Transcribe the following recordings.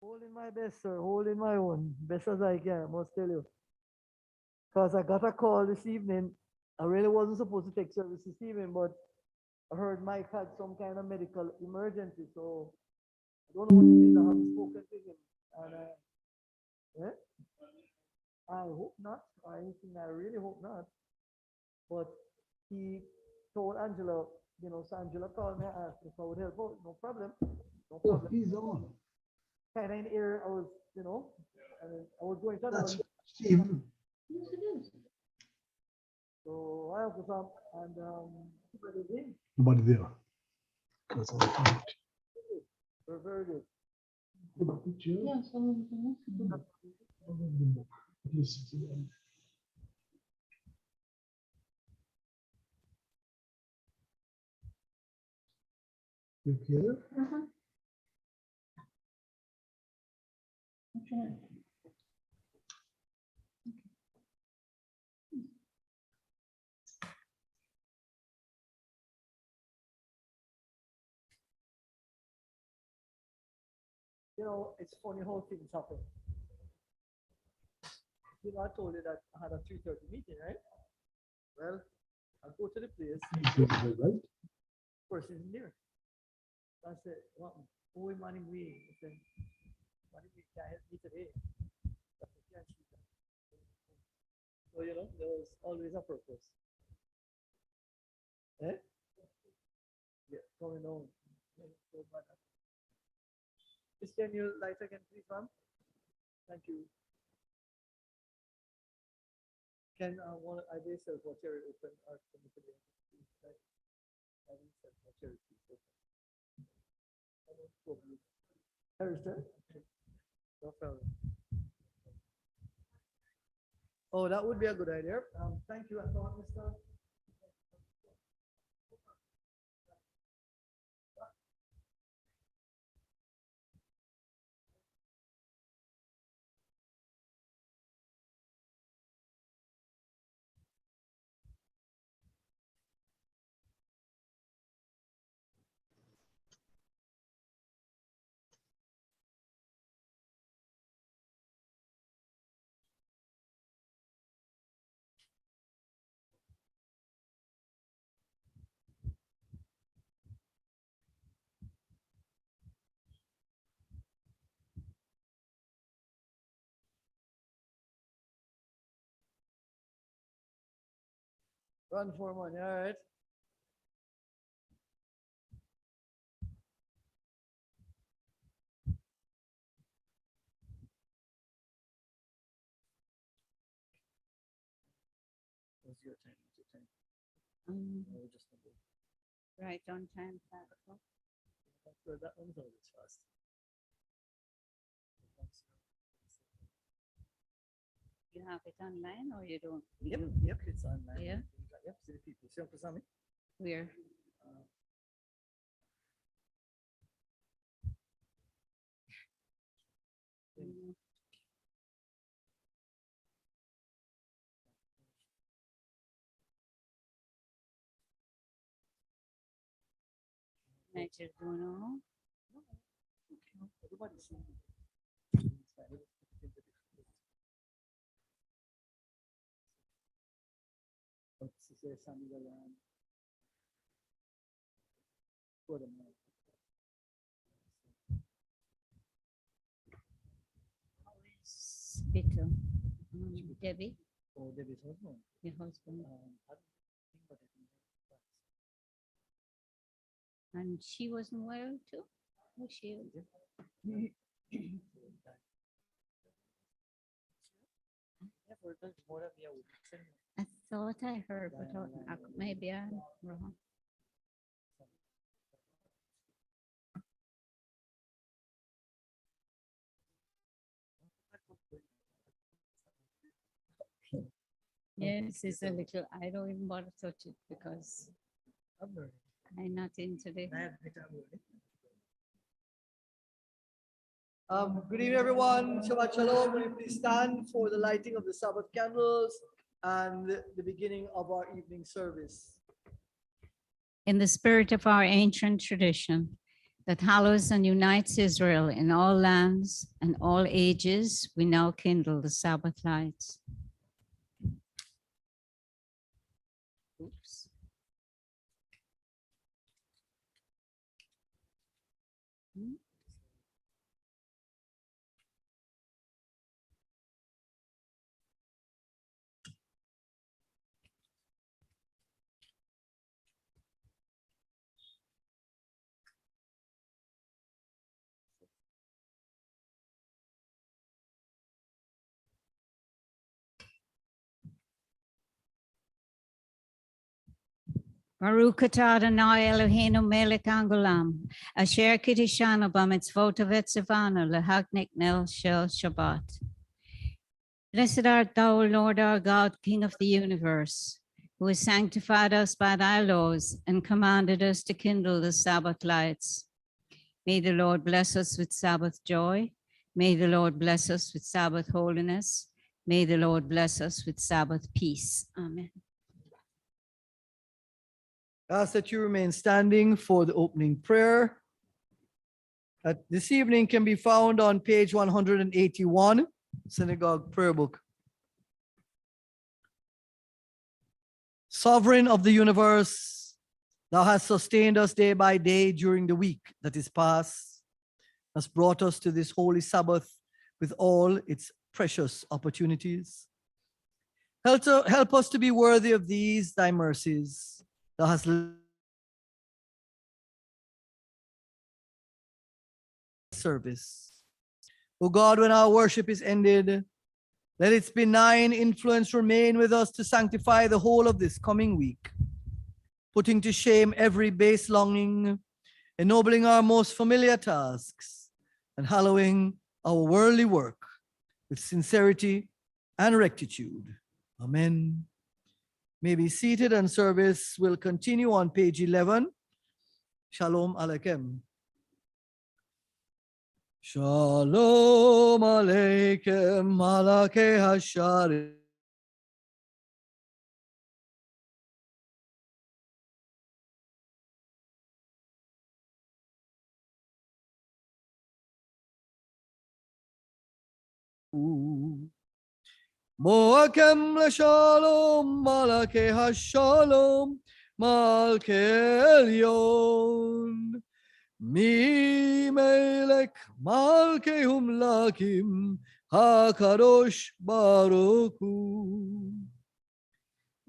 Holding my best, sir. Holding my own. Best as I can, I must tell you. Because I got a call this evening. I really wasn't supposed to take service this evening, but I heard Mike had some kind of medical emergency. So I don't know what it is. I haven't spoken to him. And yeah, I hope not. I really hope not. But he told Angela, so Angela called me and asked if I would help out. No problem. No Oh, problem. he's on. Kind of in the air, I was, and I was going to That's another. Stephen. So I have to come and Nobody there. Because I can't. we're very good. Good picture. Yeah, someone. Yes, yeah. Okay. Okay. It's funny how things happen. I told you that I had a 3:30 meeting, right? Well, I go to the place, Right? person in there. I said, what? Who am I we? I said, what if you can't help me today? I said, "Yeah, she can." So, there was always a purpose. Eh? Yeah, going on. Just can you light again, please, ma'am? Thank you. Can one I will self watcher open or today? I will self watcher please open. Thursday? No problem. Oh, that would be a good idea. Thank you, I thought, Mr. Run for money, all right. What's your time? What's your time? No, just number. Right on time. Sure, that one's always fast. You have it online or you don't? Yep, yep, it's online. Yeah. Yep, see the people. See Uncle Sammy? Where? I just don't know. Everybody's seeing it. This is Sammy Galan. Good enough. Bitter. Debbie, Oh, Debbie's husband. your husband. I don't think about it. And she wasn't well too? Was she? I thought I heard, but maybe I'm wrong. Yes, it's a little, I don't even want to touch it because I'm not into it. Good evening, everyone. Shabbat Shalom. Will you please stand for the lighting of the Sabbath candles and the beginning of our evening service. In the spirit of our ancient tradition, that hallows and unites Israel in all lands and all ages, we now kindle the Sabbath lights. Oops. Baruch atah Adonai Eloheinu melech angolam, asher kiddushanu b'mitzvot v'tzivanu lehagnik nel shel Shabbat. Blessed art thou, Lord our God, King of the universe, who has sanctified us by thy laws and commanded us to kindle the Sabbath lights. May the Lord bless us with Sabbath joy. May the Lord bless us with Sabbath holiness. May the Lord bless us with Sabbath peace. Amen. I ask that you remain standing for the opening prayer. This evening can be found on page 181, Synagogue Prayer Book. Sovereign of the universe, thou hast sustained us day by day during the week that is past, hast brought us to this holy Sabbath with all its precious opportunities. Help us to be worthy of these thy mercies. Thou hast service. O God, when our worship is ended, let its benign influence remain with us to sanctify the whole of this coming week, putting to shame every base longing, ennobling our most familiar tasks, and hallowing our worldly work with sincerity and rectitude. Amen. May be seated, and service will continue on page 11. Shalom Aleichem. Shalom Aleichem, Malakei Hasharim. Moakem leshalom, Malakei Hashalom, Malkei Elyon. Mi melech Malkei Humlakim, HaKadosh Baruch Hu.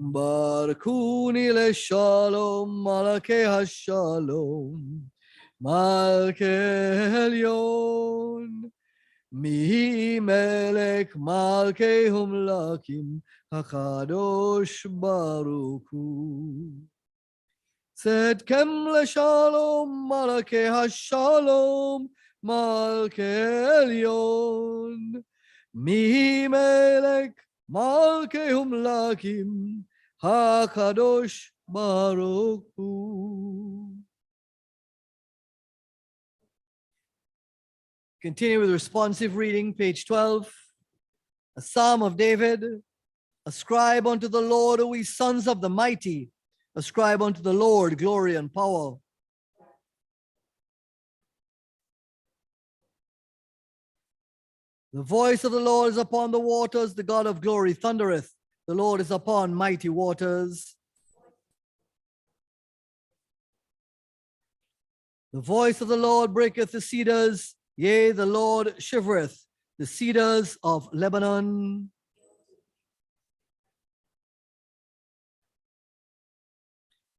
Barakuni leshalom, Malakei Hashalom, Malkei Elyon. Mi melech Malkei Humlakim, HaKadosh Baruch Hu. Tzedkem leshalom, Malakei Hashalom, Malkei Elyon. Mi melech Malkei Humlakim, HaKadosh Baruch Hu. Continue with responsive reading, page 12. A Psalm of David. Ascribe unto the Lord, O ye sons of the mighty. Ascribe unto the Lord glory and power. The voice of the Lord is upon the waters. The God of glory thundereth. The Lord is upon mighty waters. The voice of the Lord breaketh the cedars. Yea, the Lord shivereth the cedars of Lebanon.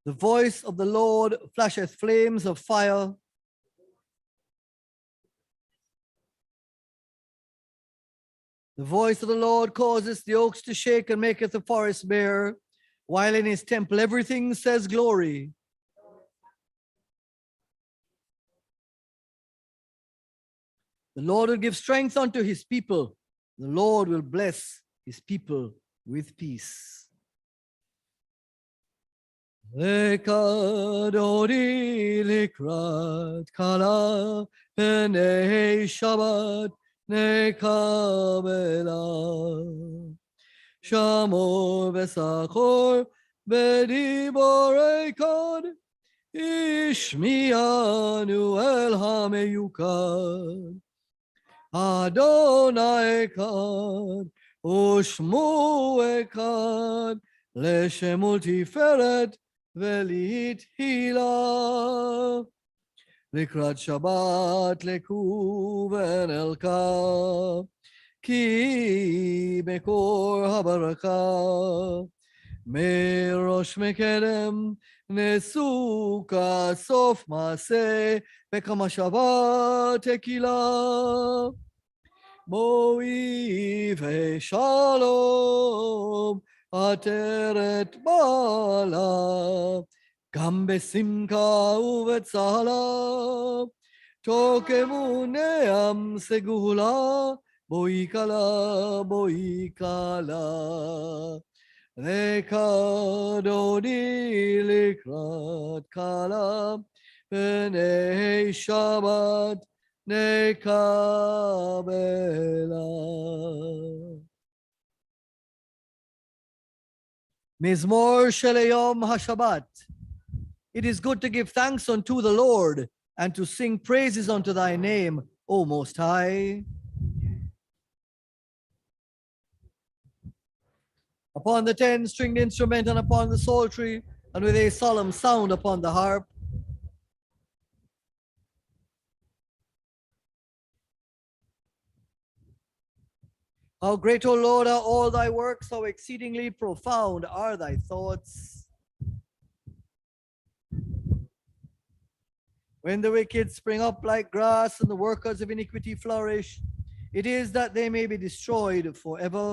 The voice of the Lord flasheth flames of fire. The voice of the Lord causeth the oaks to shake and maketh the forest bare, while in his temple everything says glory. The Lord will give strength unto his people. The Lord will bless his people with peace. Lekadodi likrat kala penei Shabbat nekabela Shamor besachor bediborei kod השמיענו אל המיוחד. אדוני אחד ושמו אחד לשם ולתפארת ולתהילה. לקראת שבת לכו ונלקה, כי מקור הברכה מראש מקדם נשוא כסוף מעשה וכמה שבת תקילה. בואי ושלום עטרת בעלה, גם בשמחה ובצהלה תוקמו נעם סגולה. בואי כלה, בואי כלה, וכדוני לקראת כלה, פני שבת נקבלה. מזמור של יום השבת. It is good to give thanks unto the Lord and to sing praises unto thy name, O Most High. Upon the 10-stringed instrument and upon the psaltery, and with a solemn sound upon the harp. How great, O Lord, are all thy works, how exceedingly profound are thy thoughts. When the wicked spring up like grass and the workers of iniquity flourish, it is that they may be destroyed forever.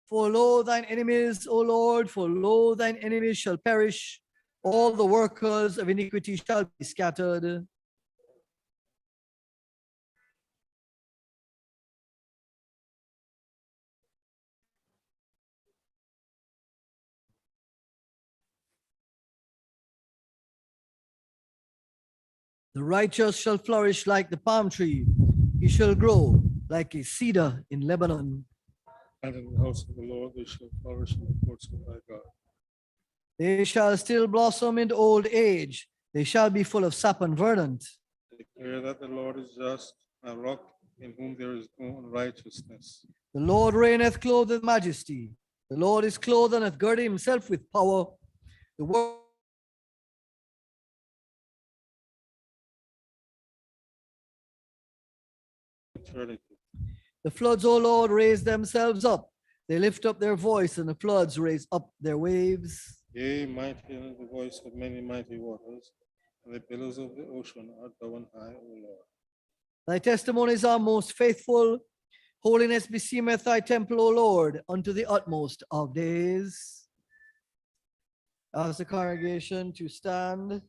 For lo, thine enemies, O Lord, for lo, thine enemies shall perish. All the workers of iniquity shall be scattered. The righteous shall flourish like the palm tree. He shall grow like a cedar in Lebanon. And in the house of the Lord they shall flourish in the courts of thy God. They shall still blossom in old age. They shall be full of sap and verdant. Declare that the Lord is just, a rock in whom there is no unrighteousness. The Lord reigneth clothed with majesty. The Lord is clothed and hath girded himself with power. The word Eternity. The floods, O Lord, raise themselves up. They lift up their voice, and the floods raise up their waves. Yea, mighty is the voice of many mighty waters, and the billows of the ocean are thou on high, O Lord. Thy testimonies are most faithful. Holiness beseemeth thy temple, O Lord, unto the utmost of days. Ask the congregation to stand.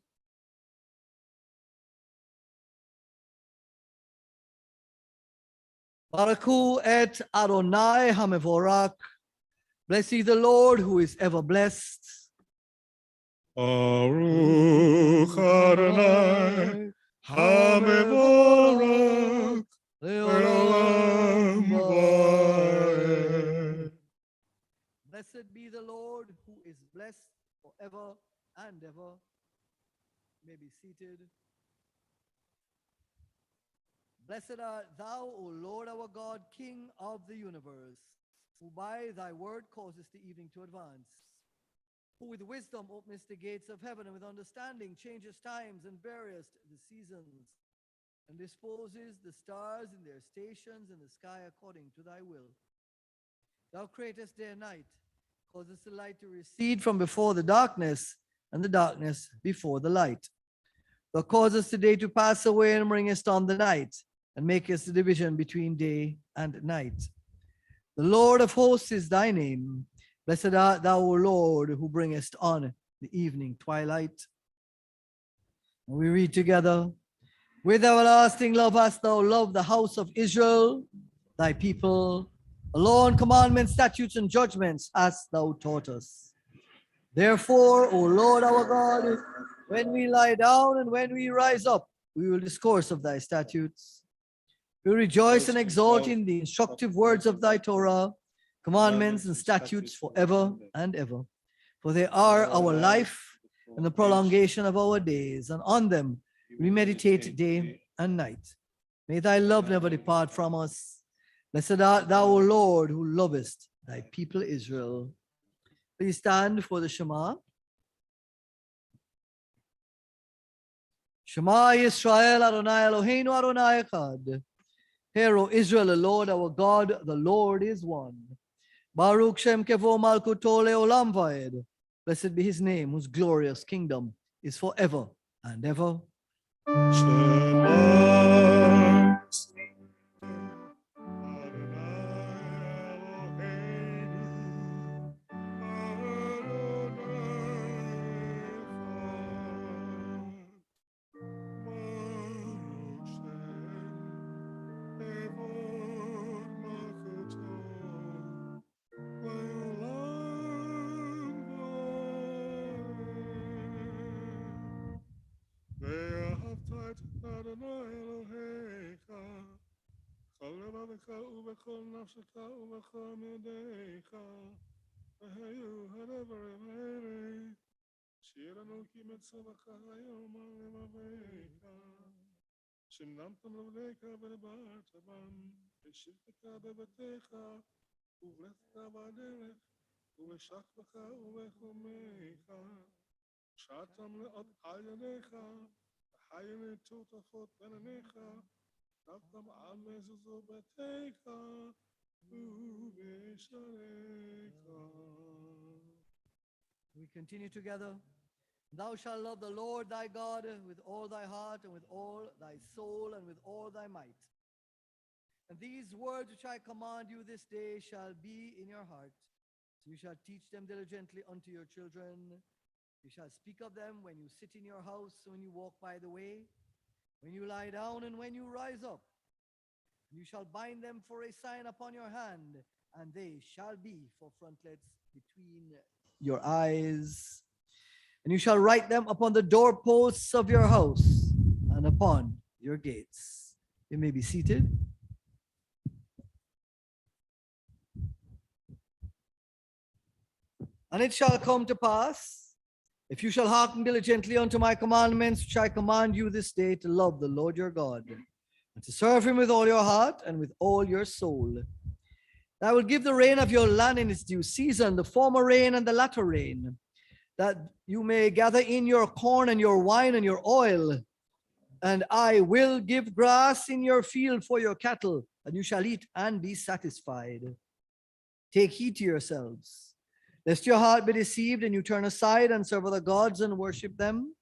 Baraku et Adonai Hamevorak. Bless ye the Lord who is ever blessed. Baruch Adonai, Hamevorak, Le'olam Vaed. Blessed be the Lord who is blessed forever and ever. You may be seated. Blessed art thou, O Lord our God, King of the universe, who by thy word causest the evening to advance, who with wisdom openest the gates of heaven, and with understanding changest times and variest the seasons, and disposes the stars in their stations in the sky according to thy will. Thou createst day and night, causest the light to recede from before the darkness, and the darkness before the light. Thou causest the day to pass away, and bringest on the night, and makest the division between day and night. The Lord of hosts is thy name. Blessed art thou, O Lord, who bringest on the evening twilight. And we read together, with everlasting love hast thou loved the house of Israel, thy people. The law and commandments, statutes, and judgments hast thou taught us. Therefore, O Lord our God, when we lie down and when we rise up, we will discourse of thy statutes. We rejoice and exult in the instructive words of thy Torah, commandments and statutes forever and ever. For they are our life and the prolongation of our days, and on them we meditate day and night. May thy love never depart from us. Blessed art thou, O Lord, who lovest thy people Israel. Please stand for the Shema. Shema Yisrael Adonai Eloheinu Adonai Echad. Hear, O Israel, the Lord our God, the Lord is one. Baruch Shem Kevo Malkuto Leolam Vaed. Blessed be his name, whose glorious kingdom is forever and ever. Shema לבבך ובכל נפשך ובכל מאודיך, והיו הדברים האלה, שיר לנו כי מצווך היום על לבביך, שנמתם לבניך ודיברת בם, ושבתך בביתך, ובלכת בדרך, ובשכבך ובחומיך, שאתם לאות על ידיך, וחיי לטוטפות בין עיניך, דווקם על מזוזו ביתך ובשעריך. We continue together. Thou shalt love the Lord thy God with all thy heart and with all thy soul and with all thy might. And these words which I command you this day shall be in your heart. You shall teach them diligently unto your children. You shall speak of them when you sit in your house, when you walk by the way, when you lie down and when you rise up. You shall bind them for a sign upon your hand, and they shall be for frontlets between your eyes. And you shall write them upon the doorposts of your house and upon your gates. You may be seated. And it shall come to pass, if you shall hearken diligently unto my commandments, which I command you this day, to love the Lord your God, and to serve him with all your heart and with all your soul, that I will give the rain of your land in its due season, the former rain and the latter rain, that you may gather in your corn and your wine and your oil. And I will give grass in your field for your cattle, and you shall eat and be satisfied. Take heed to yourselves, lest your heart be deceived and you turn aside and serve other gods and worship them.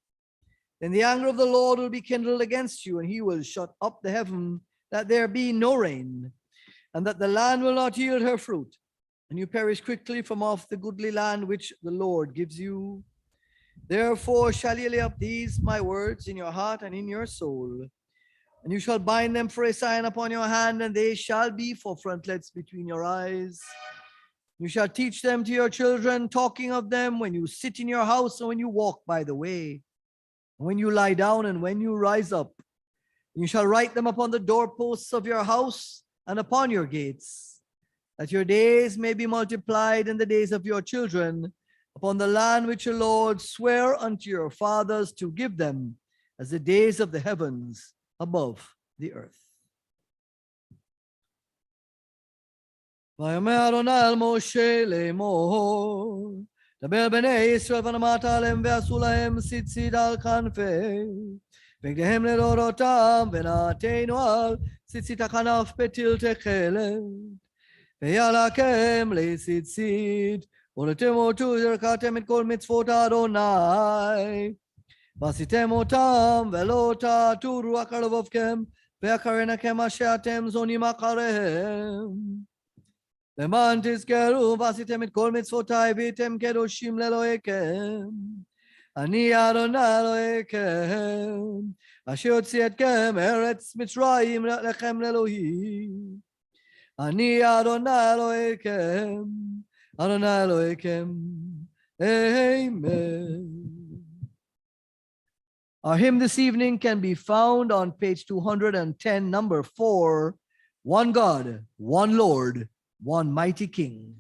Then the anger of the Lord will be kindled against you, and he will shut up the heaven that there be no rain, and that the land will not yield her fruit, and you perish quickly from off the goodly land which the Lord gives you. Therefore shall ye lay up these my words in your heart and in your soul, and you shall bind them for a sign upon your hand, and they shall be for frontlets between your eyes. You shall teach them to your children, talking of them when you sit in your house and when you walk by the way, when you lie down and when you rise up. You shall write them upon the doorposts of your house and upon your gates, that your days may be multiplied in the days of your children, upon the land which the Lord sware unto your fathers to give them, as the days of the heavens above the earth. ויאמר אדוני אל משה לאמור, דבר בני ישראל ונאמרת עליהם ועשו להם ציצית על כנפי, בגדיהם לדורותם, ונעתנו על ציצית הכנף בתל תכלת, וילקם לציצית, ולתמותו זרקתם את כל מצוות אדוני, ועשיתם אותם, ולא תעתורו אחר לבבכם, ואחריכם אשר אתם זונים אחריהם. למען תזכרו ועשיתם את כל מצוותיי והייתם קדושים לאלוהיכם. אני אדוני אלוהיכם, אשר הוציא אתכם ארץ מצרים לכם לאלוהים. אני אדוני אלוהיכם, אדוני אלוהיכם. Amen. Our hymn this evening can be found on page 210, number 4, One God, One Lord, One Mighty King.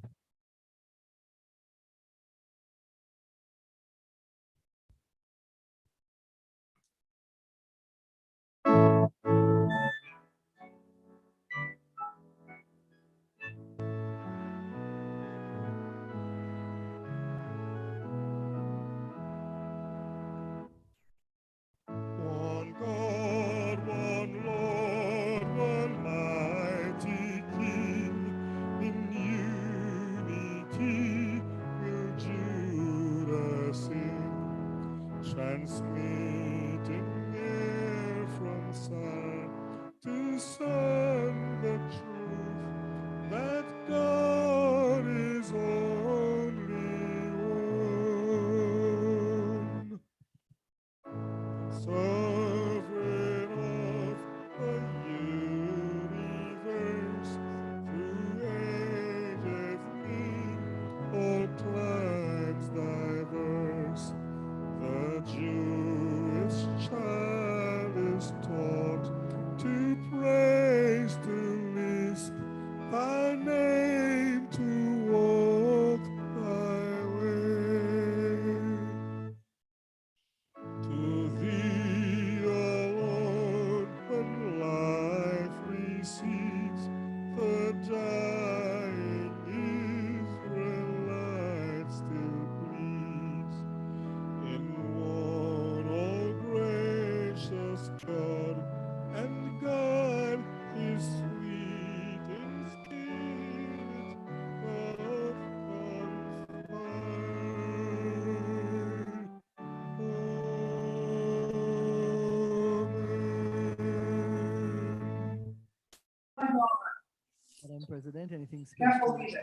President, anything special announced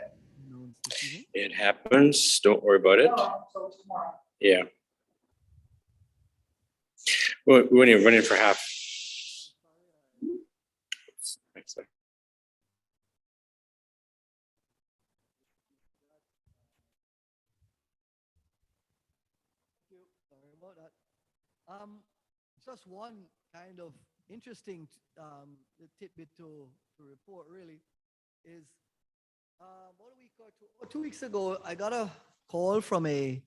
this evening? It happens. Don't worry about it. Yeah. We're only running for half. Thanks, sir. Thank you. Sorry about that. Just one kind of interesting tidbit to report really is about a week or 2 weeks ago, I got a call from a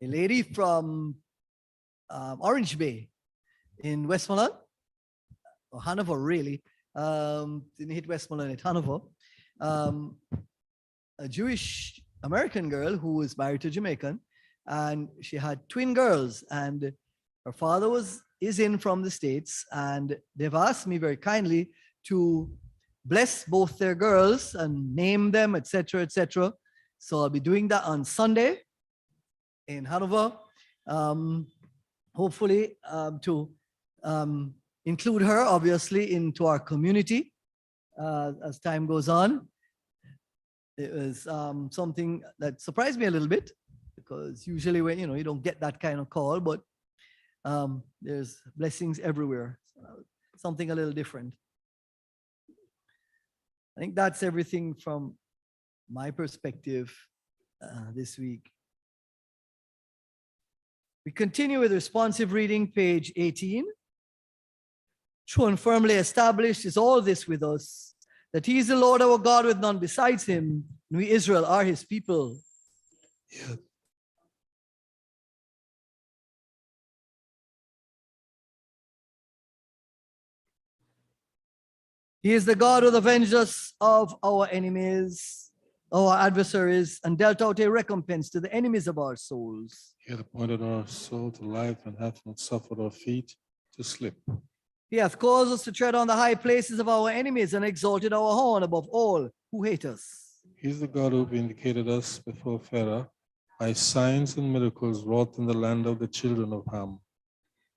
lady from Orange Bay in Westmoreland, or Hanover really. Didn't hit Westmoreland, at Hanover. A Jewish American girl who was married to Jamaican, and she had twin girls, and her father is in from the States, and they've asked me very kindly to bless both their girls and name them, etc., etc. So I'll be doing that on Sunday in Hanover. Hopefully to include her obviously into our community as time goes on. It was something that surprised me a little bit, because usually when you don't get that kind of call, but there's blessings everywhere. Something a little different. I think that's everything from my perspective this week. We continue with responsive reading, page 18. True and firmly established is all this with us, that he is the Lord our God with none besides him, and we Israel are his people. Yeah. He is the God who avenged us of our enemies, our adversaries, and dealt out a recompense to the enemies of our souls. He hath appointed our soul to life and hath not suffered our feet to slip. He hath caused us to tread on the high places of our enemies and exalted our horn above all who hate us. He is the God who vindicated us before Pharaoh by signs and miracles wrought in the land of the children of Ham.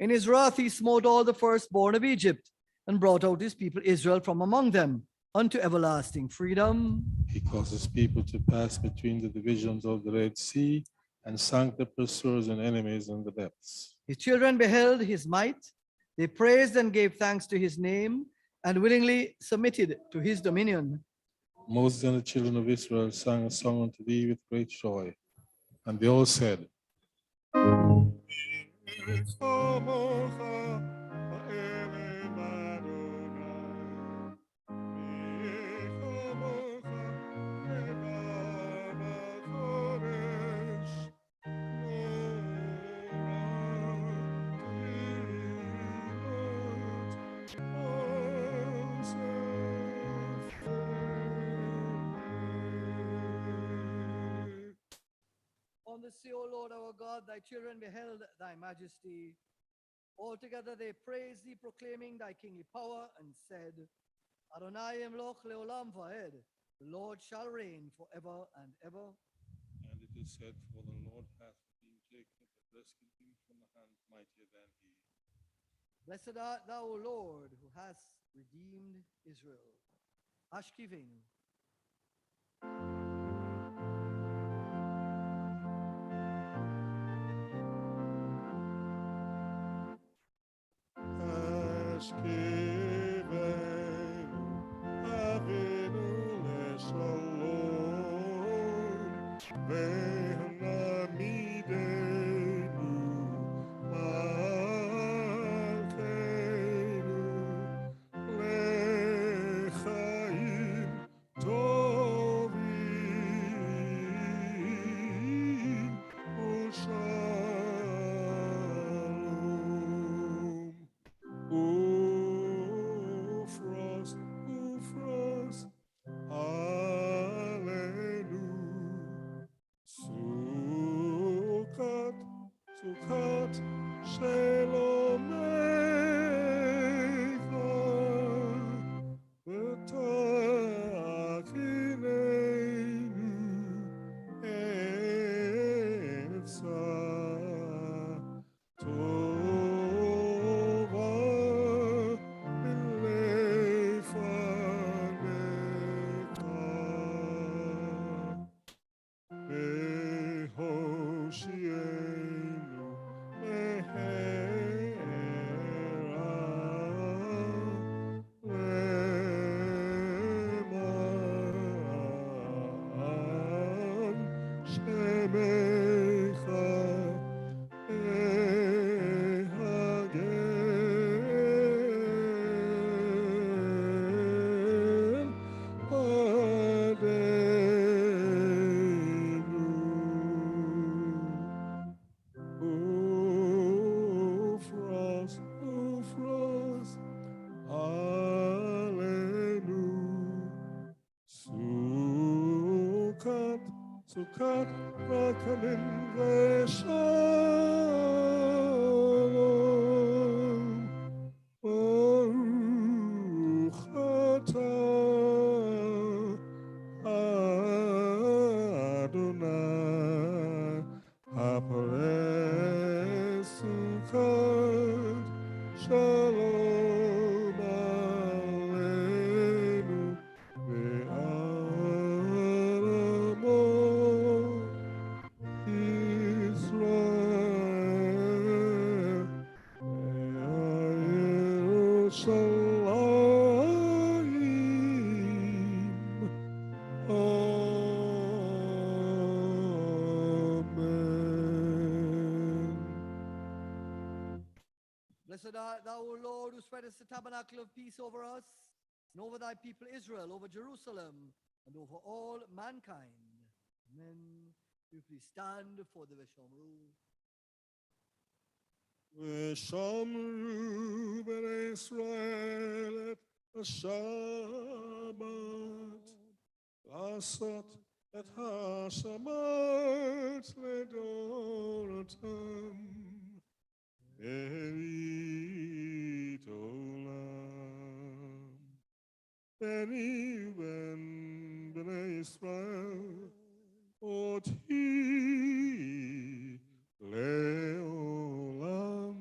In his wrath he smote all the firstborn of Egypt and brought out his people Israel from among them unto everlasting freedom. He caused his people to pass between the divisions of the Red Sea and sank the pursuers and enemies in the depths. His children beheld his might. They praised and gave thanks to his name and willingly submitted to his dominion. Moses and the children of Israel sang a song unto thee with great joy. And they all said, On the sea, O Lord our God, thy children beheld thy majesty. Altogether they praised thee, proclaiming thy kingly power, and said, Adonai Emloch leolam vaed. The Lord shall reign forever and ever. and it is said, for the Lord hath redeemed Jacob, and rescued him from the hand mightier than he. Blessed art thou, O Lord, who hast redeemed Israel. Ashkivenu. Sukkot Rakamin Veshalom Baruch atah Adonai Hapareh Sukkot Shalom Aleinu Ve'alamo Israel Yerushalayim Amen. Blessed art thou, O Lord, who spreadest the tabernacle of peace over us, and over thy people Israel, over Jerusalem, and over all mankind. Amen. Will you please stand for the Veshomru? V'shamru b'nei Israel et Shabbat Lasot et Hashamat Ledorotam Berit Olam Beni ben b'nei Israel Oti Leolam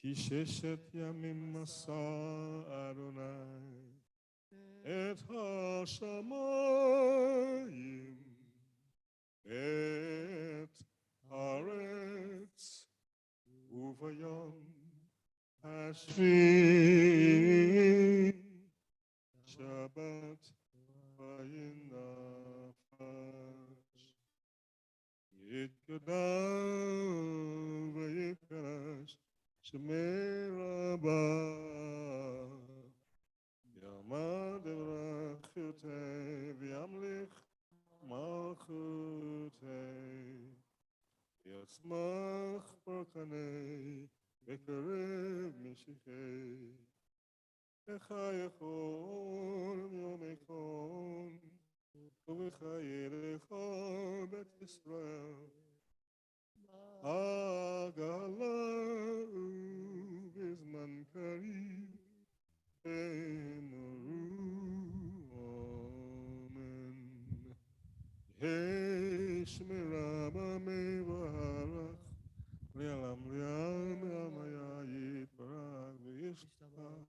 Ki sheshet yamim masa Adonai Et hashamayim Et haaretz Uvayam Hashvi Shabbat Vayinafash Yitgadal Vayikarash Shemei Rabbah Yamad Evrachutei V'yamlich Malchutei Yatzmach Barkanei V'karev Mishichei Echayechon Yomekon U'v'chayerecha Bet Yisrael Agala Bizman Karim Amen. Shmira Mevarach Lialam Liam Ramayayit Barak Vishtabach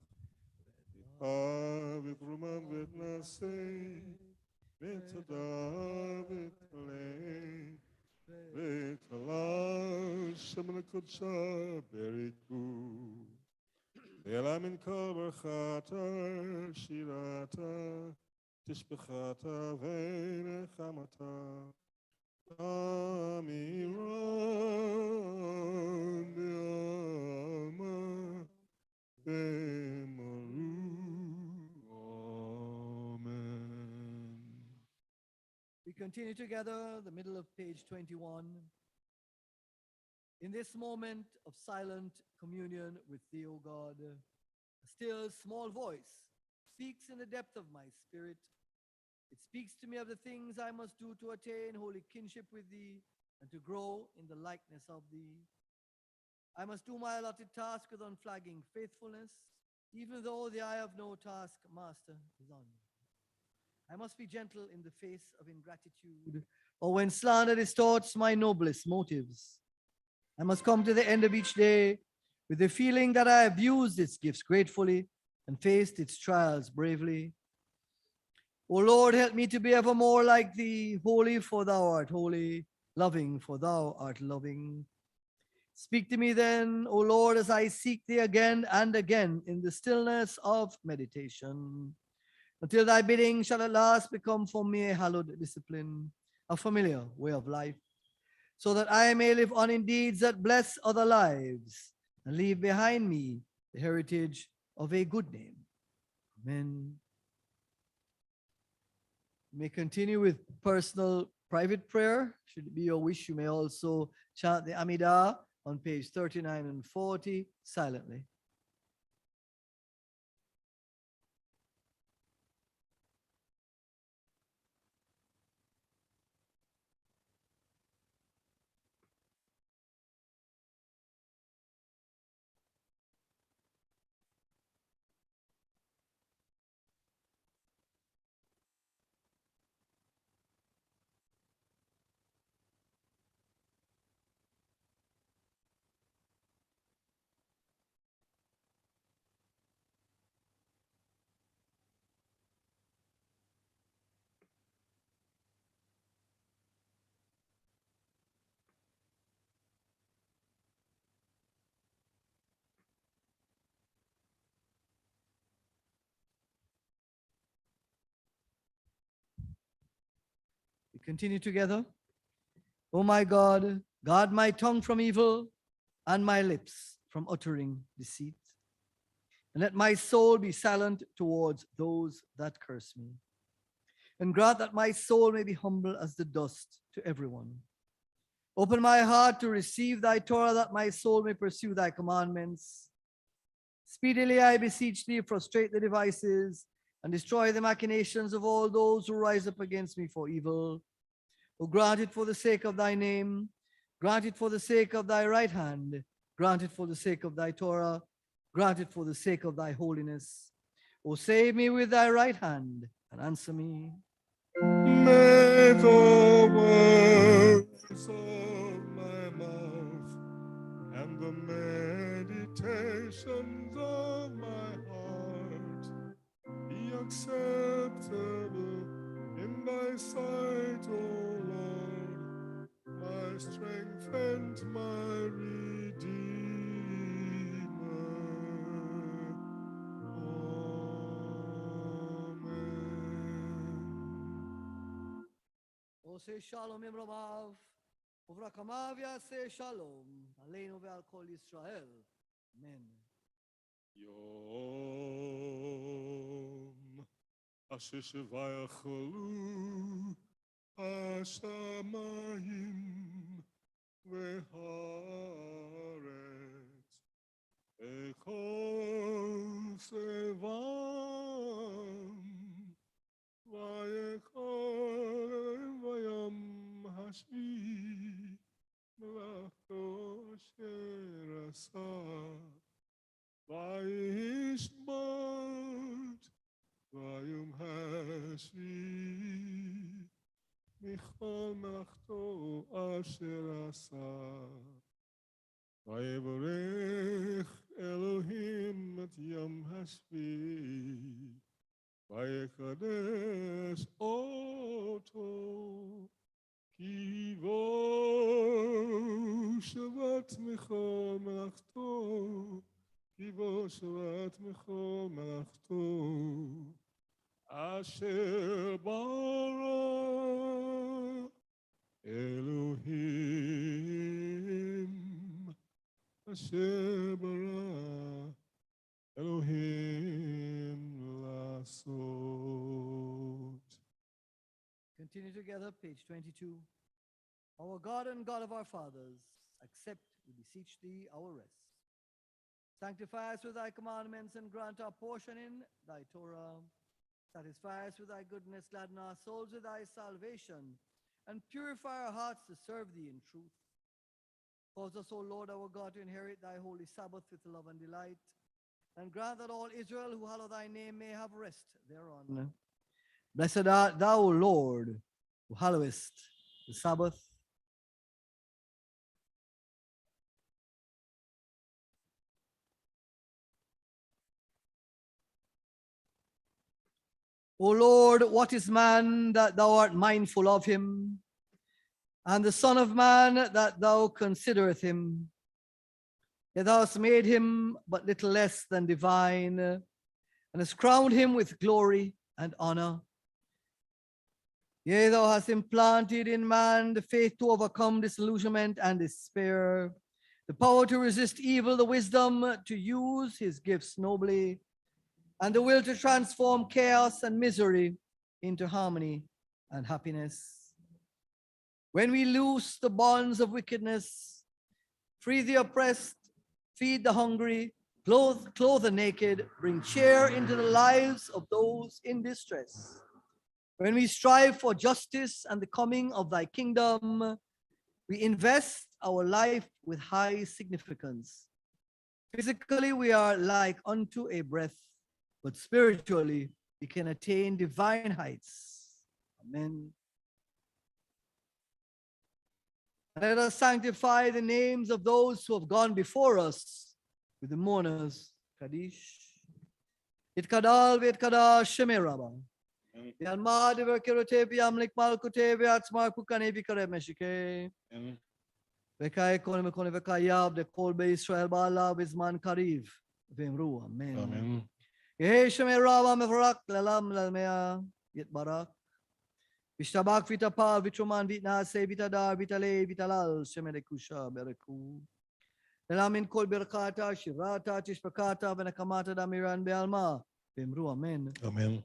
Vitrumam Vitnasei Vitada Vitlei Vitala Shemana Kudsha Beriku Elamin kol barchata shirata tishbechata v'nechamata amiran b'alma b'maru. Amen. We continue together, the middle of page 21. In this moment of silent communion with thee, O God, a still small voice speaks in the depth of my spirit. It speaks to me of the things I must do to attain holy kinship with thee and to grow in the likeness of thee. I must do my allotted task with unflagging faithfulness, even though the eye of no taskmaster is on me. I must be gentle in the face of ingratitude, or when slander distorts my noblest motives. I must come to the end of each day with the feeling that I have used its gifts gratefully and faced its trials bravely. O Lord, help me to be ever more like thee, holy for thou art holy, loving for thou art loving. Speak to me then, O Lord, as I seek thee again and again in the stillness of meditation, until thy bidding shall at last become for me a hallowed discipline, a familiar way of life. so that I may live on in deeds that bless other lives and leave behind me the heritage of a good name. Amen. You may continue with personal private prayer. Should it be your wish, you may also chant the Amidah on page 39 and 40 silently. We continue together. Oh my God, guard my tongue from evil and my lips from uttering deceit. And let my soul be silent towards those that curse me. And grant that my soul may be humble as the dust to everyone. Open my heart to receive thy Torah, that my soul may pursue thy commandments. Speedily, I beseech thee, frustrate the devices and destroy the machinations of all those who rise up against me for evil. O grant it for the sake of thy name, grant it for the sake of thy right hand, grant it for the sake of thy Torah, grant it for the sake of thy holiness. O save me with thy right hand and answer me. May the words of my mouth and the meditations of my heart be acceptable in thy sight, O Lord, my strength and my Redeemer. Amen. O say shalom imramav, uvrakamav yaseh shalom, aleinu ve'al kol Yisrael. Amen. Yom asher shevayacholu hashamayim ve'haaretz echol sevam vayechol vayam hashvi melachto asher asa vayishmat vayom hashvi michol melachto asher asa vayevarech Elohim et yom hashvi vayekadesh oto ki vo shavat michol melachto ki vo shavat michol melachto asher bara Elohim asher bara Elohim lasot. Continue together, page 22. Our God and God of our fathers, accept, we beseech thee, our rest. Sanctify us with thy commandments and grant our portion in thy Torah. Satisfy us with thy goodness, gladden our souls with thy salvation, and purify our hearts to serve thee in truth. Cause us, O Lord our God, to inherit thy holy Sabbath with love and delight, and grant that all Israel who hallow thy name may have rest thereon. Blessed art thou, O Lord, who hallowest the Sabbath. O Lord, what is man that thou art mindful of him, and the Son of Man that thou considereth him? Yet thou hast made him but little less than divine, and hast crowned him with glory and honor. Yea, thou hast implanted in man the faith to overcome disillusionment and despair, the power to resist evil, the wisdom to use his gifts nobly, and the will to transform chaos and misery into harmony and happiness. When we loose the bonds of wickedness, free the oppressed, feed the hungry, clothe the naked, bring cheer into the lives of those in distress. When we strive for justice and the coming of thy kingdom, we invest our life with high significance. Physically, we are like unto a breath, but spiritually, we can attain divine heights. Amen. Let us sanctify the names of those who have gone before us with the mourners. Kaddish. Itkadal v'etkada shemeraba. Yalma deverkerote v'yamlik malkote v'atzmar kukane v'kareb meshike. V'kai kone v'kone v'kayab dekol be'Yisrael ba'ala v'zman kariv. V'emru. Amen. Amen. Yehi shemeraba mevorak lelam lalmea yitbarak. Vishtabak vitapal vitruman vitnase vitadar vitale vitalal shemerekusha bereku. Lelamin kol berkata shirata tishpakata v'nakamata damiran be'alma. V'emru. Amen. Amen.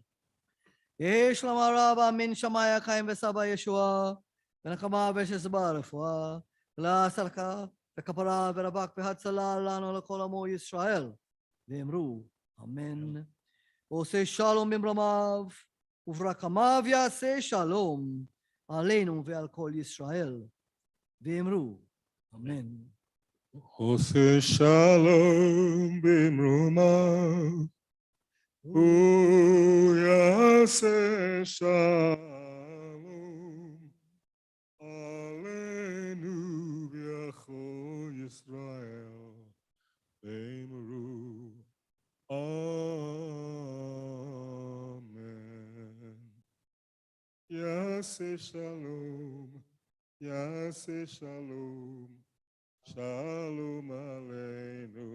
Yehi shalamaraba min shamaya kaim v'saba Yeshua. V'nakama v'shesaba refua. La sarka v'kapara v'rabak v'hatzala lano l'kol amo Yisrael. V'emru. Amen. Ose shalom bimramav. Uvrakamav yaseh shalom aleinu ve'al kol Yisrael. V'emru. Amen. Ose shalom b'mrumav. Yaseh shalom aleinu v'achol Yisrael. V'emru. Amen. Yaseh shalom. Yaseh shalom. Shalom aleinu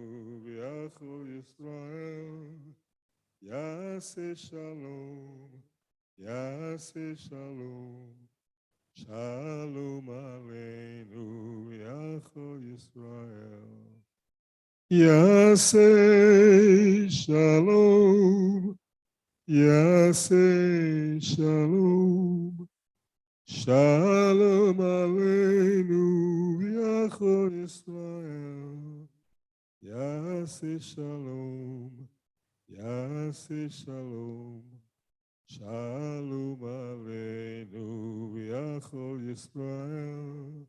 v'achol Yisrael. Yaseh shalom. Yaseh shalom. Shalom aleinu v'achol Yisrael. Yaseh shalom. Yaseh shalom. Shalom aleinu v'achol Yisrael. Yaseh shalom. Yaseh shalom. Shalom aleinu v'achol Yisrael.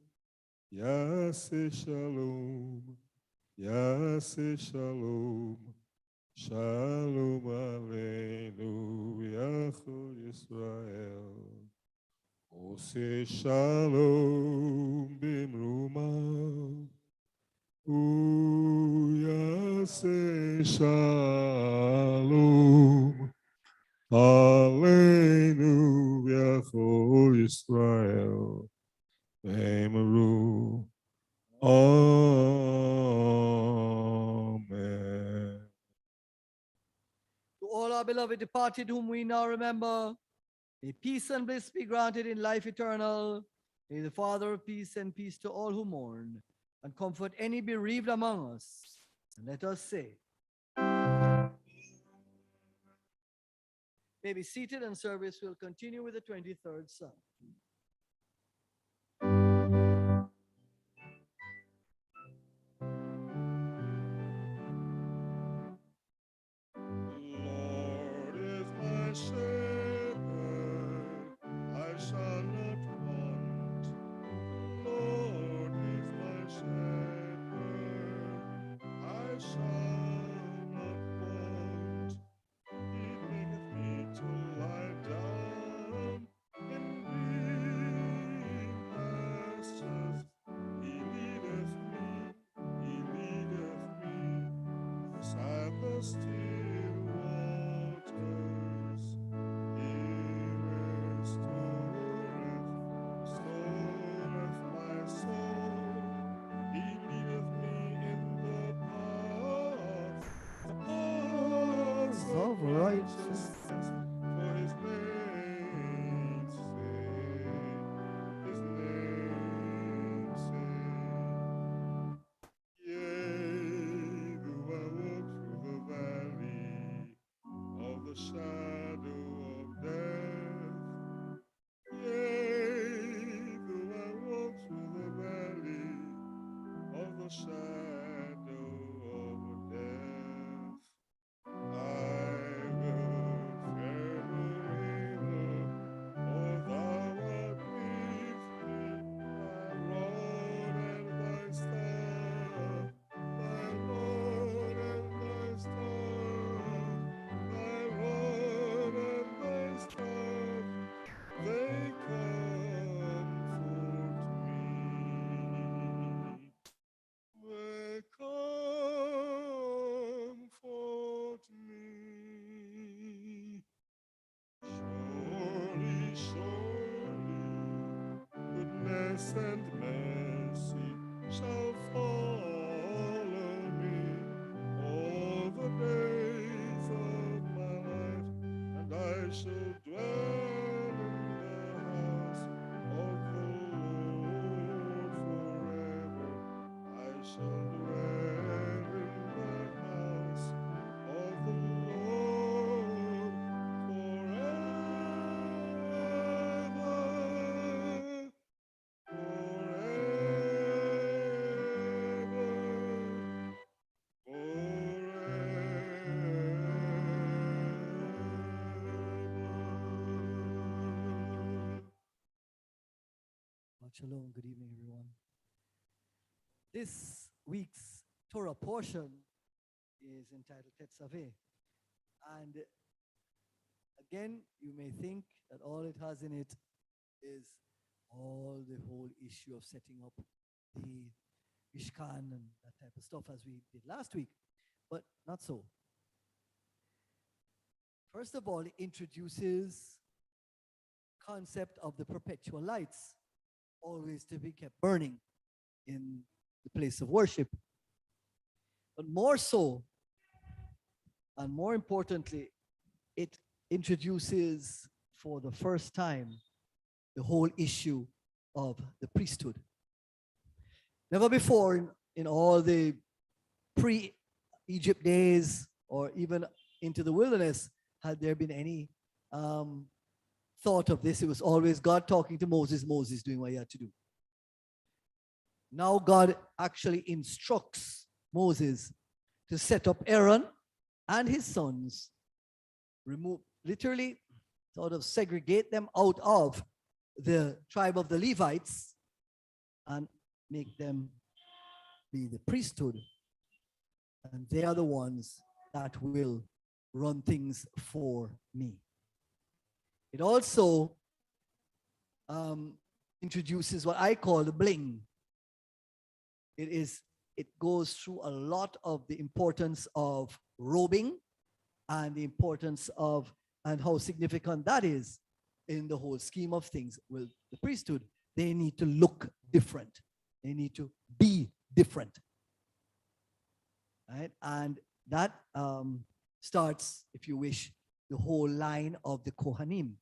Yaseh shalom. Yaseh shalom. Shalom aleinu v'achol Yisrael. Ose shalom b'mrumav. Yaseh shalom aleinu v'achol Yisrael. V'emru. Amen. To all our beloved departed whom we now remember, may peace and bliss be granted in life eternal. May the Father of peace send peace to all who mourn and comfort any bereaved among us. And let us say, may be seated and service will continue with the 23rd Psalm. Lord is my shepherd, I shall not want. Lord is my shepherd, I shall not want. He maketh me to lie down in green pastures. He leadeth me beside the still waters. He restoreth my soul. He leadeth me in the paths of righteousness for his name's sake. the shadow of death, yea, though I walk through the valley of the shadow of death, I will fear no evil, for thou art with me, thy rod and thy staff, thy rod and thy staff, thy rod and thy staff, they comfort me. They comfort me. Surely, surely, goodness and mercy shall follow me all the days of my life, and I shall dwell in the house of the Lord forever. I shall dwell in the house of the Lord forever. Shalom. Good evening, everyone. This week's Torah portion is entitled Tetzaveh. And again, you may think that all it has in it is all the whole issue of setting up the Mishkan and that type of stuff as we did last week, but not so. First of all, it introduces concept of the perpetual lights, always to be kept burning in the place of worship. But more so, and more importantly, it introduces for the first time the whole issue of the priesthood. Never before in all the pre-Egypt days or even into the wilderness had there been any thought of this. It was always God talking to Moses, Moses doing what he had to do. Now God actually instructs Moses to set up Aaron and his sons, literally sort of segregate them out of the tribe of the Levites and make them be the priesthood. And they are the ones that will run things for me. It also introduces what I call the bling. It goes through a lot of the importance of robing and the importance of and how significant that is in the whole scheme of things. Well, the priesthood, they need to look different. They need to be different. Right? And that starts, if you wish, the whole line of the Kohanim,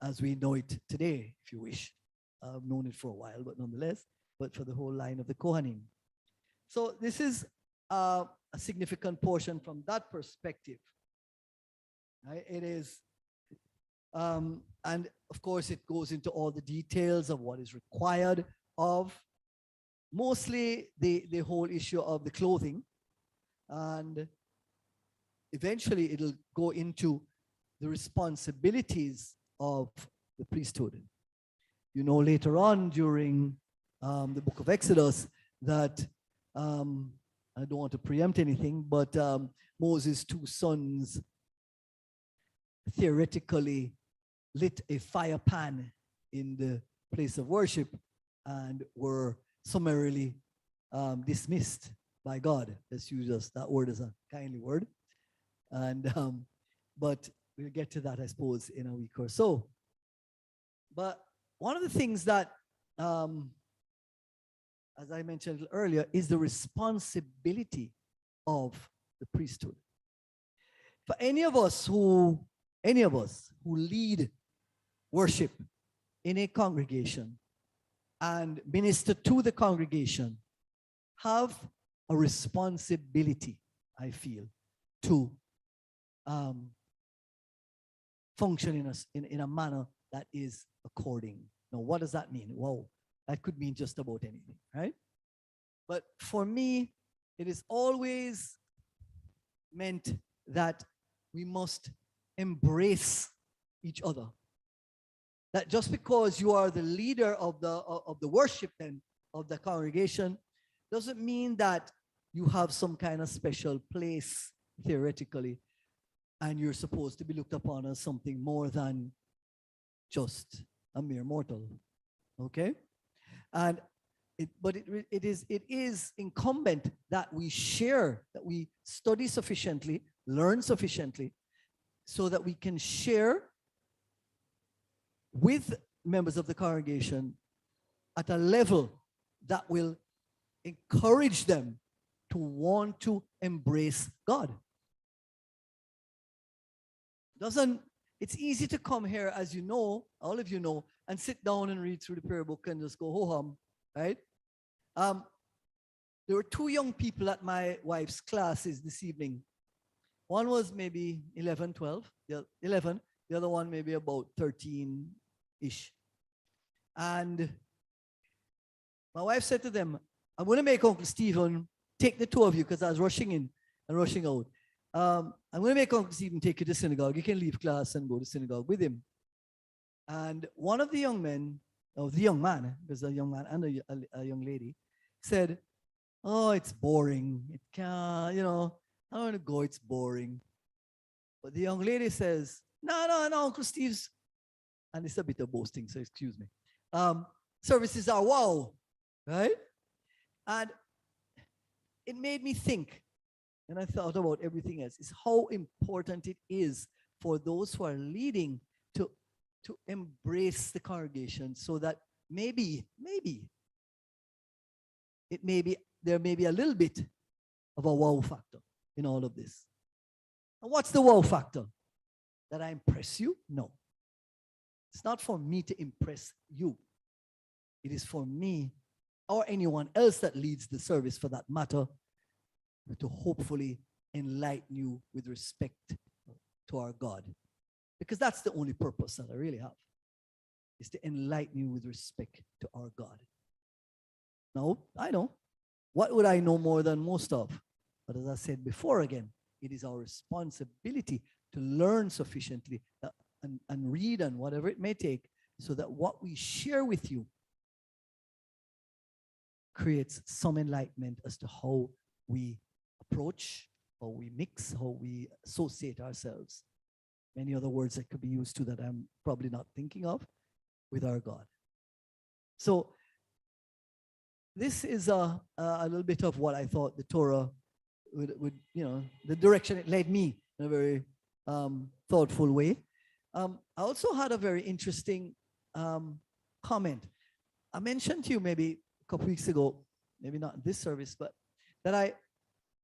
as we know it today, if you wish. I've known it for a while, but nonetheless, but for the whole line of the Kohanim. So this is a significant portion from that perspective. Right? It is, and of course, it goes into all the details of what is required of mostly the whole issue of the clothing, and eventually it'll go into the responsibilities of the priesthood. You know, later on during the book of Exodus that, I don't want to preempt anything, but Moses' two sons theoretically lit a fire pan in the place of worship and were summarily dismissed by God. Let's use that word as a kindly word. And but we'll get to that, I suppose, in a week or so. But one of the things that, as I mentioned earlier, is the responsibility of the priesthood. For any of us who lead worship in a congregation and minister to the congregation, have a responsibility, I feel, to function in a manner that is according. Now, what does that mean? Well, that could mean just about anything, right? But for me, it is always meant that we must embrace each other. That just because you are the leader of the worship and of the congregation doesn't mean that you have some kind of special place theoretically and you're supposed to be looked upon as something more than just a mere mortal. Okay? And it is incumbent that we share, that we study sufficiently, learn sufficiently, so that we can share with members of the congregation at a level that will encourage them to want to embrace God. It's easy to come here, as you know, all of you know, and sit down and read through the prayer book and just go ho-hum, right? There were two young people at my wife's classes this evening. One was maybe 11, 12, 11. The other one maybe about 13-ish. And my wife said to them, I'm going to make Uncle Stephen take the two of you, because I was rushing in and rushing out. I'm going to make Uncle Stephen take you to synagogue. You can leave class and go to synagogue with him. And one of the young men, or the young man, there's a young man and a young lady, said, oh, it's boring. It can't, I don't want to go, it's boring. But the young lady says, no, Uncle Steve's, and it's a bit of boasting, so excuse me. Services are wow, right? And it made me think, and I thought about everything else, is how important it is for those who are leading to embrace the congregation, so that maybe there may be a little bit of a wow factor in all of this. And what's the wow factor? That I impress you? No. It's not for me to impress you. It is for me, or anyone else that leads the service for that matter, to hopefully enlighten you with respect to our God. Because that's the only purpose that I really have, is to enlighten you with respect to our God. Now, I know. What would I know more than most of? But as I said before again, it is our responsibility to learn sufficiently and read and whatever it may take, so that what we share with you creates some enlightenment as to how we approach, how we mix, how we associate ourselves. Many other words that could be used too that I'm probably not thinking of, with our God. So this is a little bit of what I thought the Torah would the direction it led me in a very thoughtful way. I also had a very interesting comment. I mentioned to you maybe a couple weeks ago, maybe not in this service, but that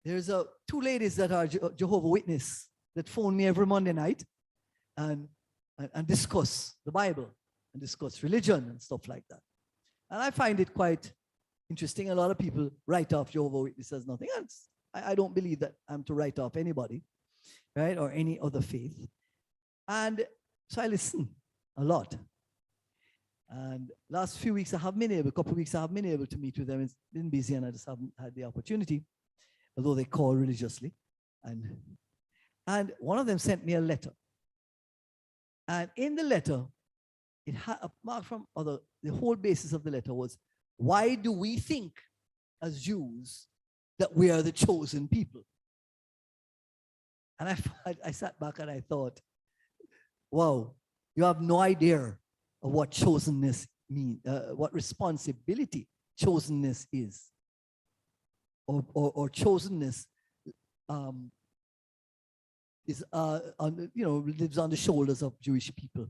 there's two ladies that are Jehovah's Witness that phone me every Monday night and discuss the Bible and discuss religion and stuff like that. And I find it quite interesting. A lot of people write off Jehovah's Witness as nothing else. I don't believe that I'm to write off anybody, right, or any other faith. And so I listen a lot. And last few weeks, a couple of weeks, I have been able to meet with them. It's been busy and I just haven't had the opportunity, although they call religiously. And one of them sent me a letter. And in the letter, it had a mark from the whole basis of the letter was, why do we think as Jews that we are the chosen people? And I sat back and I thought, wow, you have no idea of what chosenness means, what responsibility chosenness is, or chosenness is lives on the shoulders of Jewish people.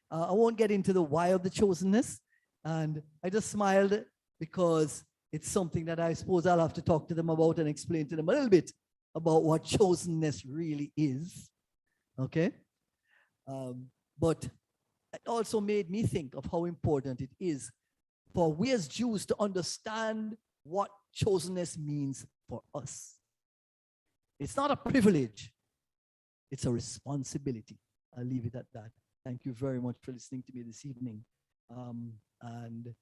I won't get into the why of the chosenness, and I just smiled because it's something that I suppose I'll have to talk to them about and explain to them a little bit about what chosenness really is. Okay? But it also made me think of how important it is for we as Jews to understand what chosenness means for us. It's not a privilege. It's a responsibility. I'll leave it at that. Thank you very much for listening to me this evening. And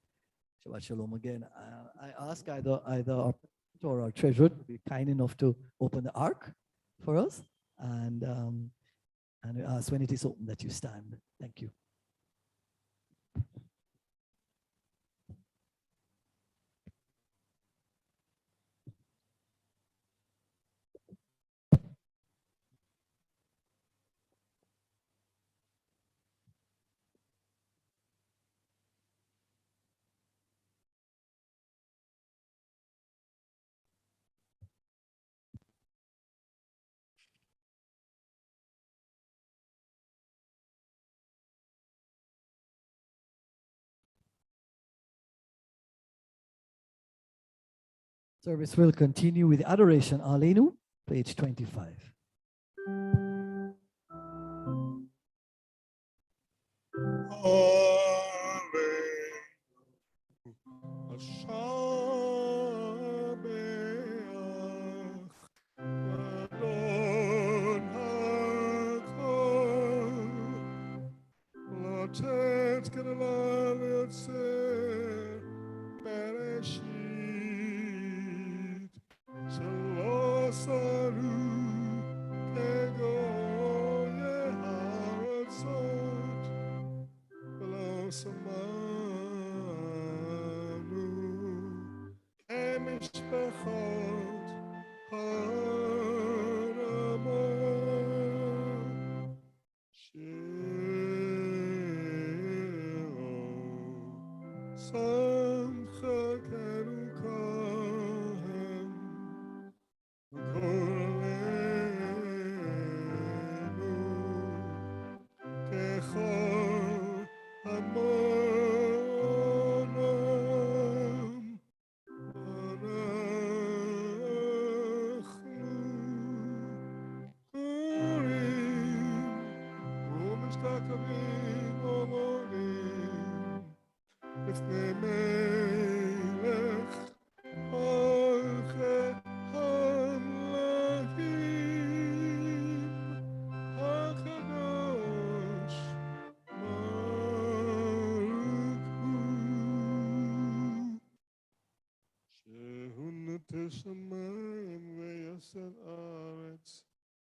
Shabbat Shalom again. I ask either our or our treasurer to be kind enough to open the ark for us. And we ask when it is open that you stand. Thank you. Service will continue with adoration. Alenu, page 25.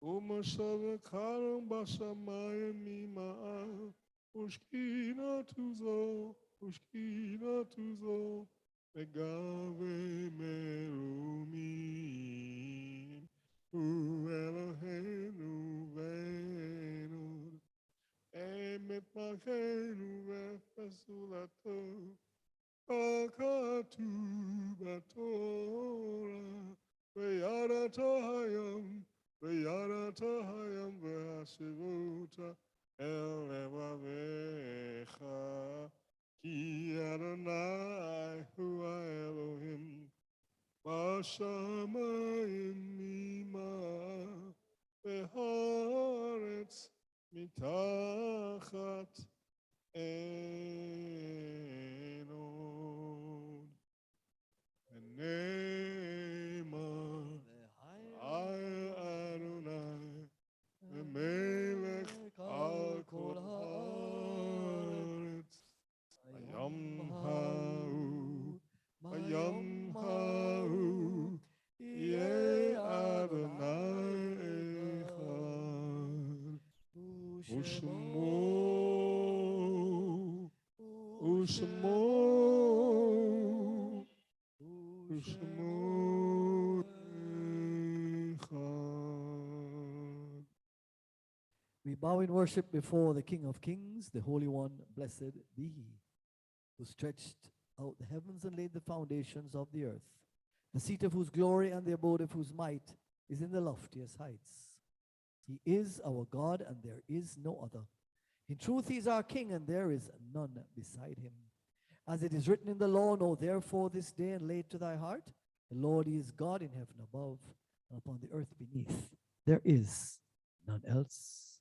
Umashave karam bashamayim mima'ah. Ushkina tuzo, megave merumim. Eloheinu venu, emet machenu vefesulato, kakatu batorah, veyaratohayam, veyaratohayam vehasivota, elevavecha, ki Adonai hu Elohim, bashamayim mima'ah, ve'haaretz mitachat enon. Ne'emar, I Adonai, Melech al kol haaretz. Hayam ha'u, yeh Adonai echad. Ushmo echad. We bow in worship before the King of Kings, the Holy One, blessed be He, who stretched out the heavens and laid the foundations of the earth, the seat of whose glory and the abode of whose might is in the loftiest heights. He is our God, and there is no other. In truth, He is our King, and there is none beside Him. As it is written in the law, know therefore this day and lay it to thy heart, the Lord is God in heaven above, and upon the earth beneath. There is none else.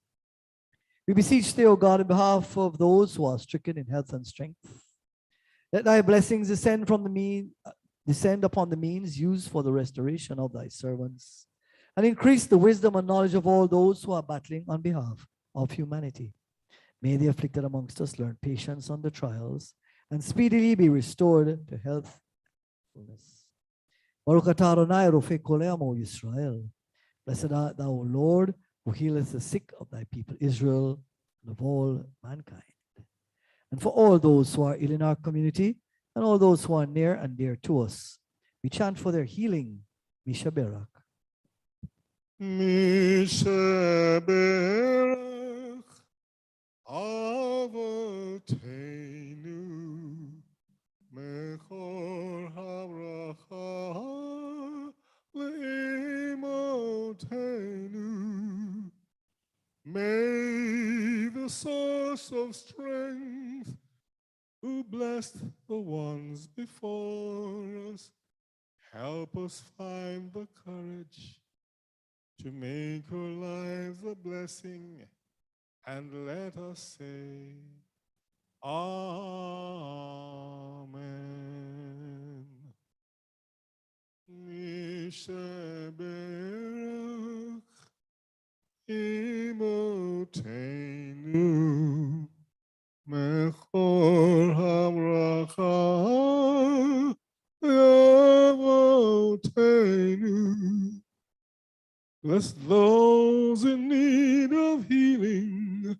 We beseech thee, O God, on behalf of those who are stricken in health and strength, let thy blessings descend upon the means used for the restoration of thy servants. and increase the wisdom and knowledge of all those who are battling on behalf of humanity. May the afflicted amongst us learn patience under trials and speedily be restored to health. Baruch atah Adonai Rofei kol amo Yisrael. Blessed art thou, O Lord, who healeth the sick of thy people Israel and of all mankind. And for all those who are ill in our community and all those who are near and dear to us, we chant for their healing. Misha Berak. Mishaberach Avotenu Mechor Havracha Leimotenu. May the source of strength, who blessed the ones before us, help us find the courage to make our lives a blessing, and let us say, Amen. Mishaberach Imotenu Mechor Havracha Avotenu. Bless those in need of healing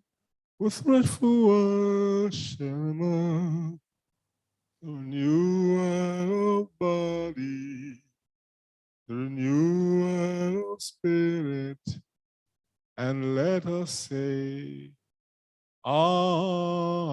with refuah shelema, the renewal of body, the renewal of spirit, and let us say, Amen.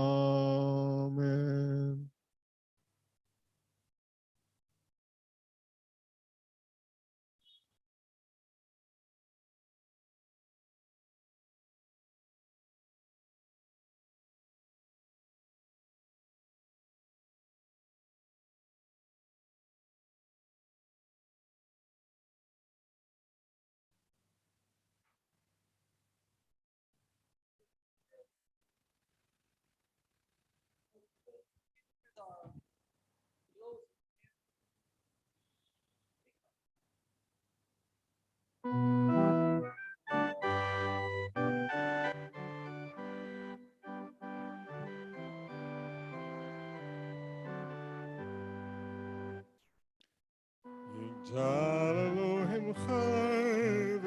יגדל אלוהים חי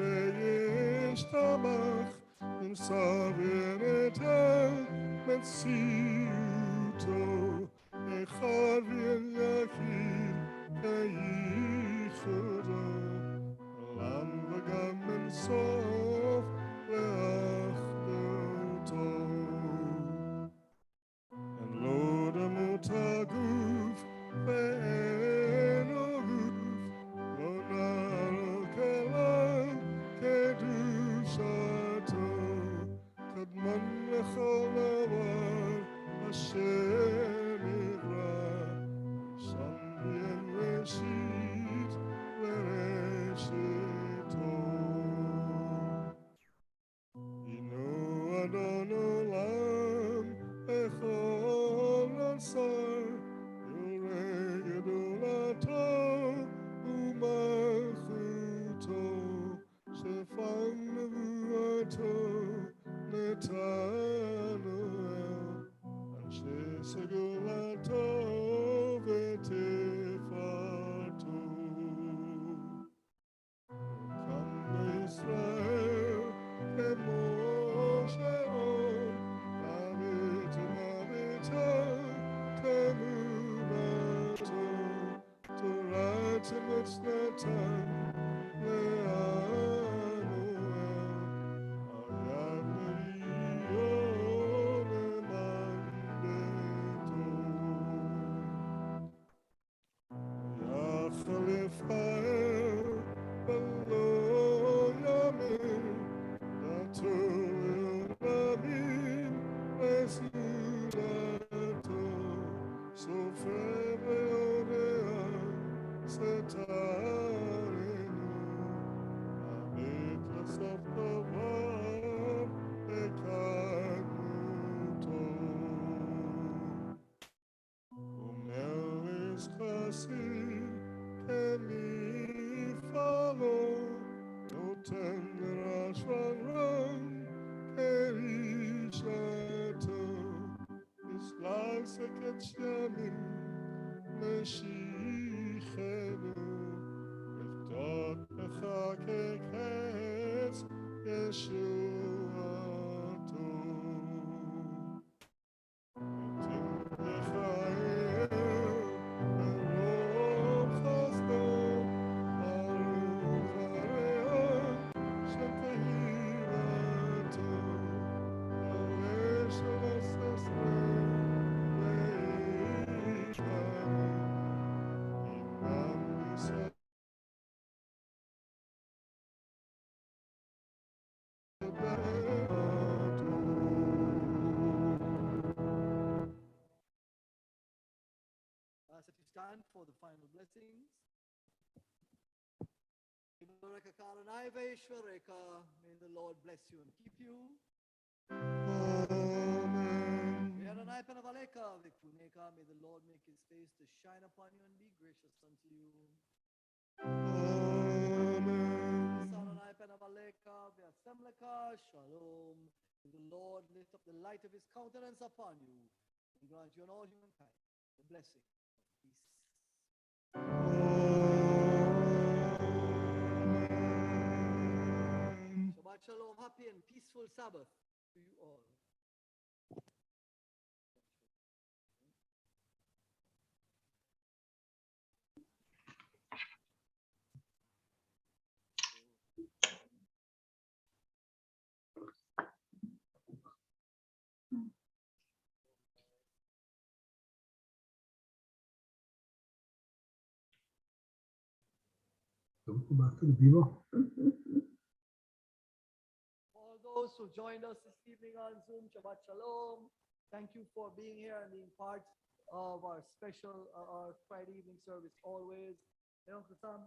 וישתבח ונצור מציאותו אחד ויחיד כייחודו עולם וגם אין סוף לאחדותו. And lo דמות הגוף ואינו גוף לא נער כלל קדושתו קדמן לכל דבר אשר נברא שם בין ראשית לראשיתו. הנו אדון עולם בכל עשר יורה גדולתו ומלכותו שפן נבואתו נתנו אנשי סגולתו ותפארתו. קם בישראל כמו שעון מוות ומוותו תמונתו תורת מצוותיו Yachal Yifrael v'lo As if you stand for the final blessings. May the Lord bless you and keep you. May the Lord make his face to shine upon you and be gracious unto you. Shalom. May the Lord lift up the light of his countenance upon you and grant you and all humankind the blessing of peace. Shabbat shalom, happy and peaceful Sabbath to you all. Don't go back to the beaver. All those who joined us this evening on Zoom, Shabbat Shalom. Thank you for being here and being part of our special our Friday evening service always. Hey, Uncle Sam,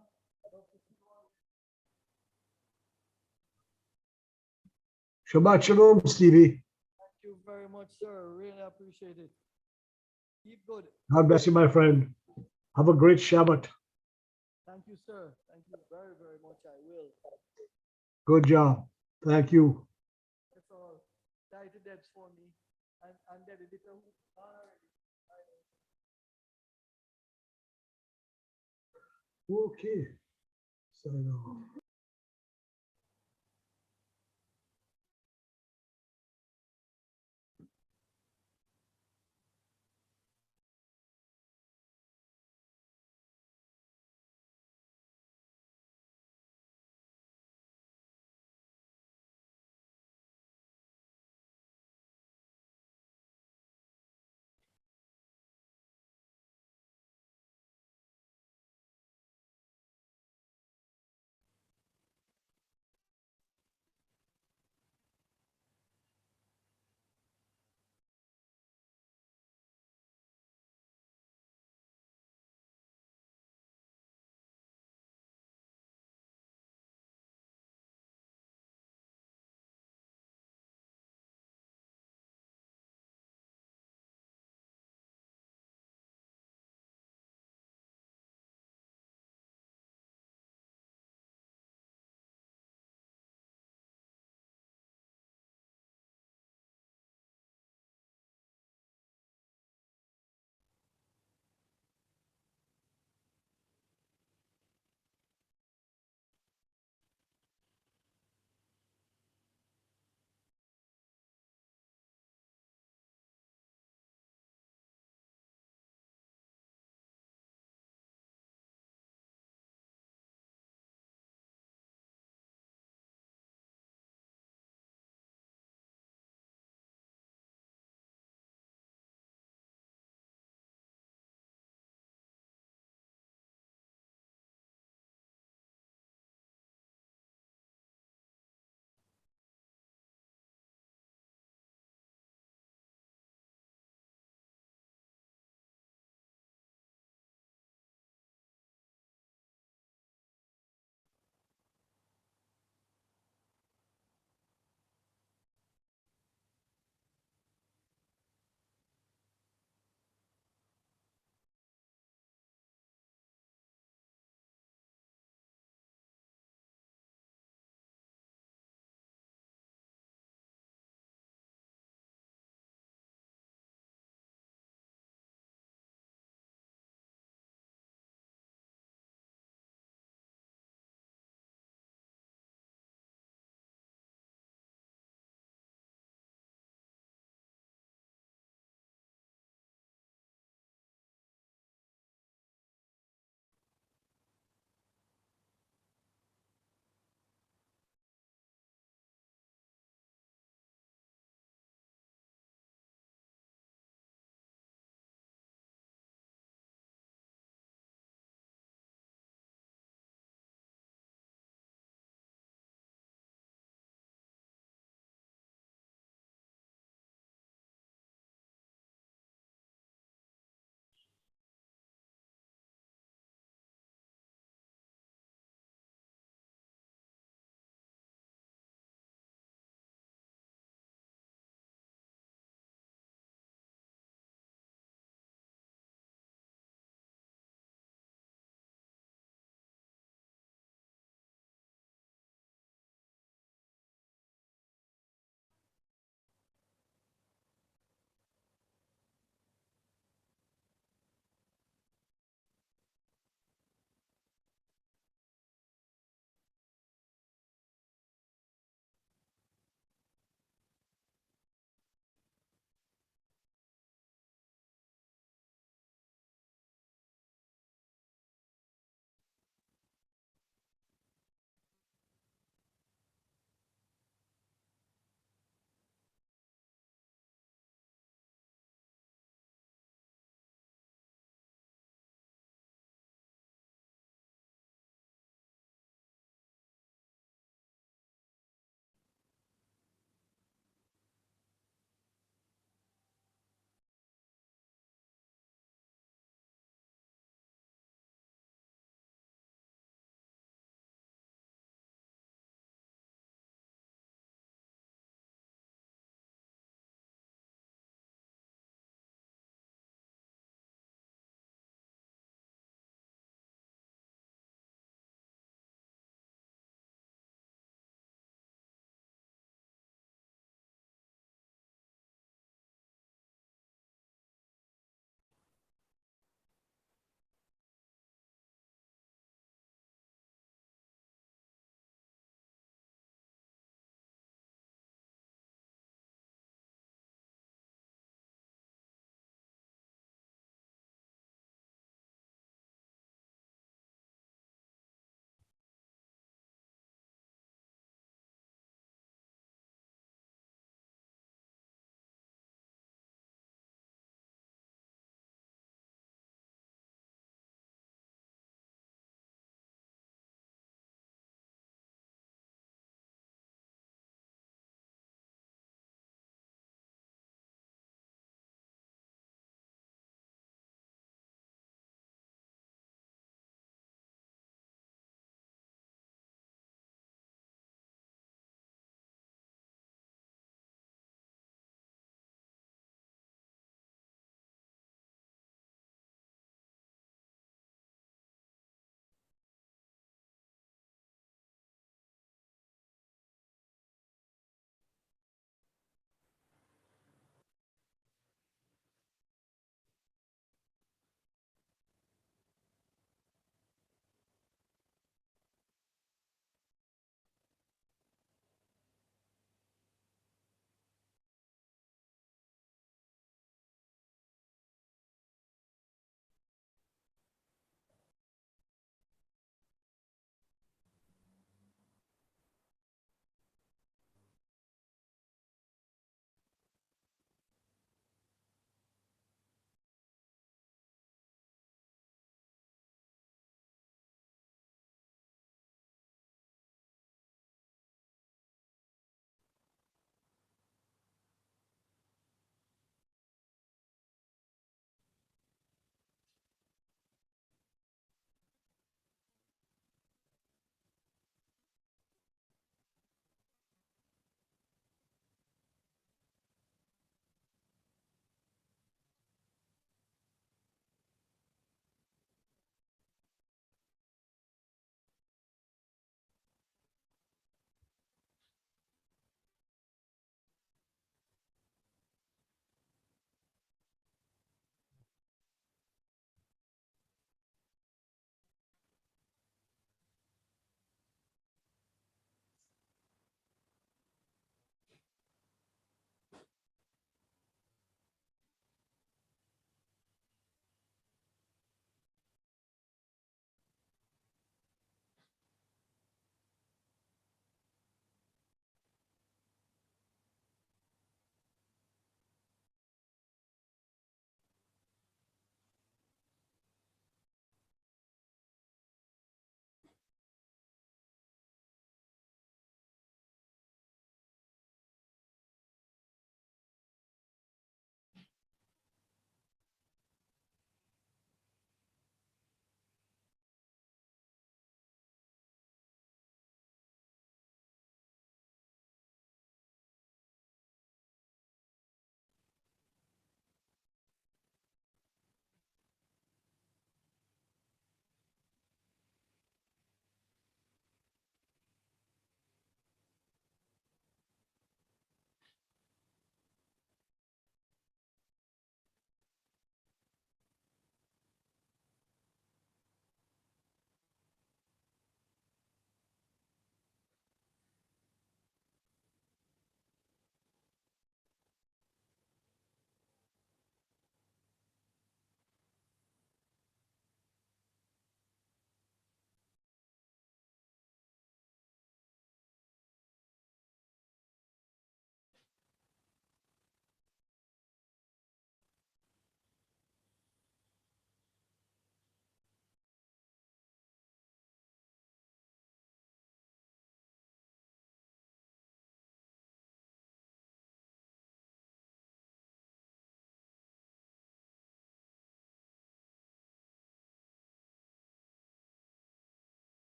love to see you all. Shabbat shalom, Stevie. Thank you very much, sir. Really appreciate it. Keep good. God bless you, my friend. Have a great Shabbat. Thank you, sir. Thank you very, very much. I will. Good job. Thank you. That's all. Die to Debs for me. And Debbie, bit of Okay. Sign off.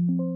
you.